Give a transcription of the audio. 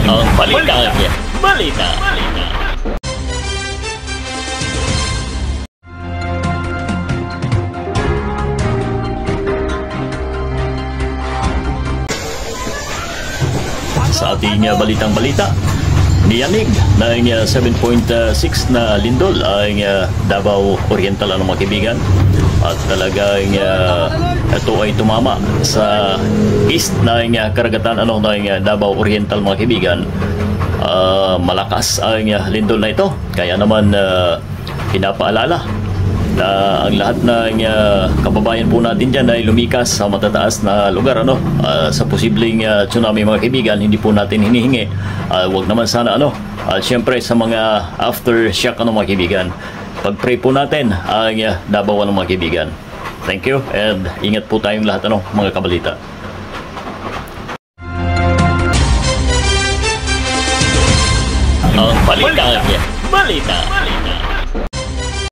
Ang balita. Balita. Sa ating balitang balita, niyanig na 7.6 na lindol ang Davao Oriental mga kaibigan, at talagang ito ay tumama sa east na karagatan ng Davao Oriental mga kaibigan. Malakas ang lindol na ito, kaya naman pinapaalala na ang lahat ng kababayan po natin dyan ay lumikas sa matataas na lugar, sa posibleng tsunami mga kaibigan. Hindi po natin hinihingi, wag naman sana siyempre sa mga aftershock mga kaibigan, pag-pray po natin ang Davao mga kaibigan. Thank you, and ingat po tayong lahat mga kabalita. Ang balita.